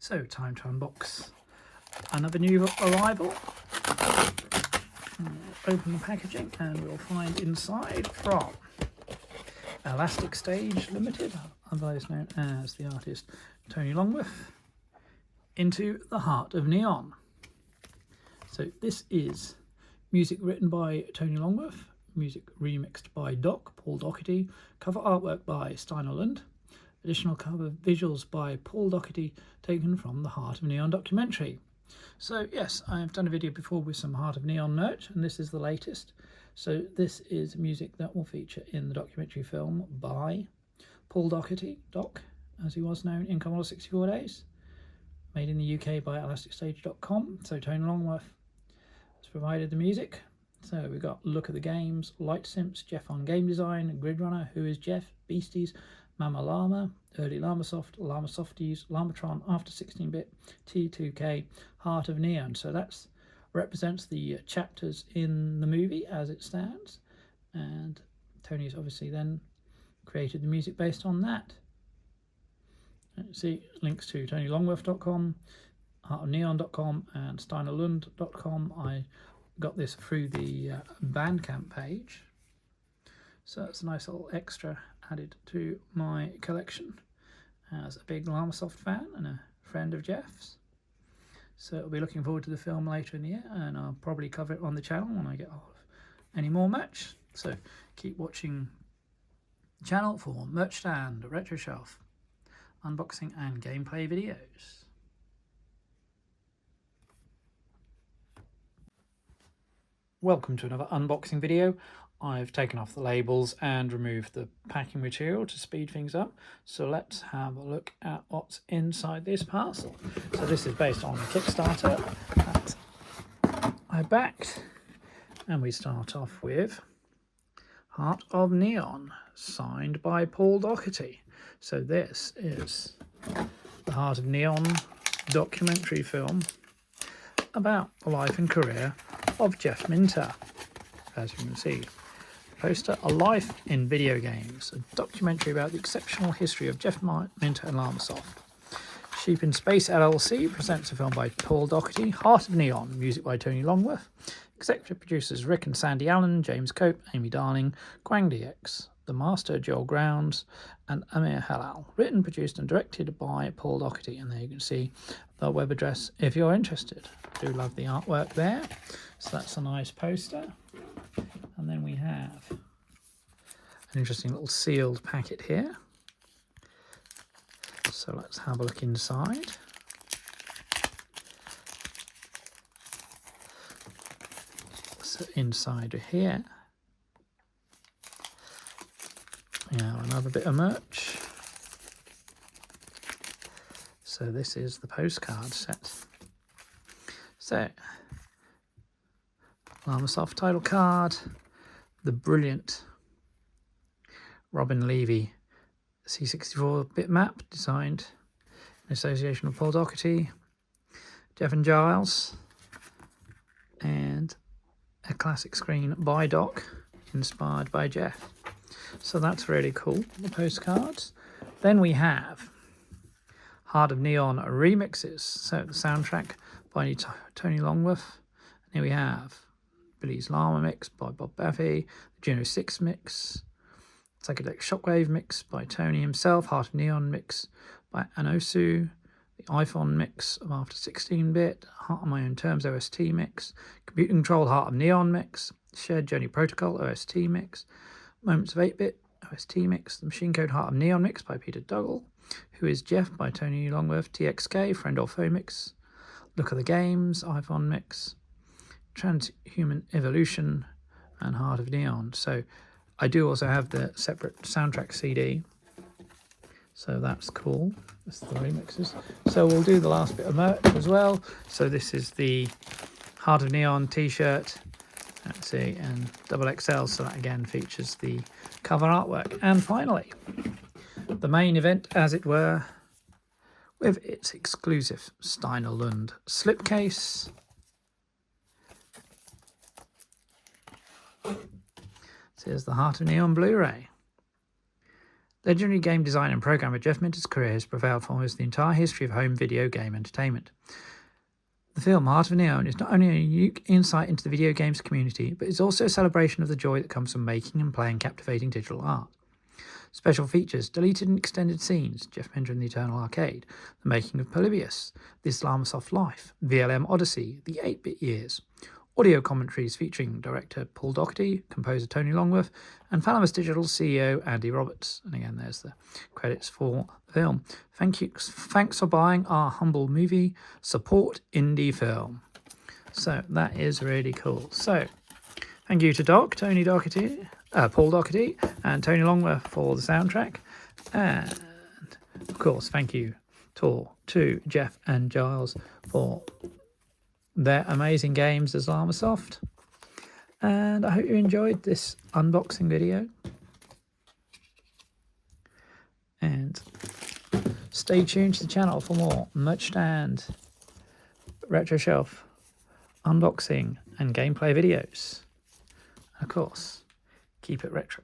So, time to unbox another new arrival. Open the packaging and we'll find inside from Elastic Stage Limited, otherwise known as the artist Tony Longworth, Into the Heart of Neon. So this is music written by Tony Longworth, music remixed by Dokk, Paul Docherty, cover artwork by Steinar Lund, additional cover visuals by Paul Docherty taken from the Heart of Neon documentary. So yes, I've done a video before with some Heart of Neon merch, and this is the latest. So this is music that will feature in the documentary film by Paul Docherty, Dokk, as he was known in Commodore 64 days, made in the UK by ElasticStage.com. So Tony Longworth has provided the music. So we've got Look at the Games, Light Simps, Jeff on Game Design, Grid Runner, Who is Jeff, Beasties, Mama Llama, Early Llamasoft, Llamasofties, Llamatron, After 16-bit, T2K, Heart of Neon. So that represents the chapters in the movie as it stands, and Tony's obviously then created the music based on that. See links to TonyLongworth.com, heartofneon.com and SteinerLund.com. I got this through the Bandcamp page, so that's a nice little extra added to my collection as a big Llamasoft fan and a friend of Jeff's. So I'll be looking forward to the film later in the year, and I'll probably cover it on the channel when I get hold of any more merch. So keep watching the channel for merch stand, retro shelf, unboxing and gameplay videos. Welcome to another unboxing video. I've taken off the labels and removed the packing material to speed things up. So let's have a look at what's inside this parcel. So this is based on the Kickstarter that I backed. And we start off with Heart of Neon, signed by Paul Docherty. So this is the Heart of Neon documentary film about the life and career of Jeff Minter. As you can see, poster, A Life in Video Games, a documentary about the exceptional history of Jeff Minter and Llamasoft. Sheep in Space LLC presents a film by Paul Docherty, Heart of Neon, music by Tony Longworth, executive producers Rick and Sandy Allen, James Cope, Amy Darling, Quang DX, The Master, Joel Grounds, and Amir Halal. Written, produced and directed by Paul Docherty. And there you can see the web address if you're interested. I do love the artwork there. So that's a nice poster. And then we have an interesting little sealed packet here. So let's have a look inside. So inside here, we have another bit of merch. So this is the postcard set. So Llamasoft title card, the brilliant Robin Levy C64 bitmap designed in association with Paul Docherty, Jeff and Giles, and a classic screen by Dokk, inspired by Jeff. So that's really cool, the postcards. Then we have Heart of Neon remixes, so the soundtrack by Tony Longworth. And here we have Billy's Llama mix by Bob Baffy, the Juno 6 mix, Psychedelic Shockwave mix by Tony himself, Heart of Neon mix by Anosu, the iPhone mix of After 16-bit, Heart on My Own Terms OST mix, Computer Controlled Heart of Neon mix, Shared Journey Protocol OST mix, Moments of 8-bit OST mix, the Machine Code Heart of Neon mix by Peter Dougal, Who is Jeff by Tony Longworth, TXK, Friend or Foe mix, Look at the Games, iPhone mix, Transhuman Evolution, and Heart of Neon. So I do also have the separate soundtrack CD, so that's cool. That's the remixes. So we'll do the last bit of merch as well. So this is the Heart of Neon t-shirt, let's see, and XXL, so that again features the cover artwork. And finally, the main event, as it were, with its exclusive Steinar Lund slipcase. So here's the heart of Neon BluRay. Legendary game designer and programmer Jeff Minter's career has prevailed for almost the entire history of home video game entertainment. The film Heart of Neon is not only a unique insight into the video games community, but it's also a celebration of the joy that comes from making and playing captivating digital art. Special features, deleted and extended scenes, Jeff Minter and the Eternal Arcade, the Making of Polybius, this Llamasoft Life, VLM Odyssey, the 8-bit years, audio commentaries featuring director Paul Docherty, composer Tony Longworth, and Thalamus Digital CEO Andy Roberts. And again, there's the credits for the film. Thanks for buying our humble movie. Support indie film. So that is really cool. So thank you to Dokk, Paul Docherty, and Tony Longworth for the soundtrack. And of course, thank you to Jeff and Giles for their amazing games as Llamasoft. And I hope you enjoyed this unboxing video. And stay tuned to the channel for more Merchstand, Retro Shelf, unboxing and gameplay videos. And of course, keep it retro.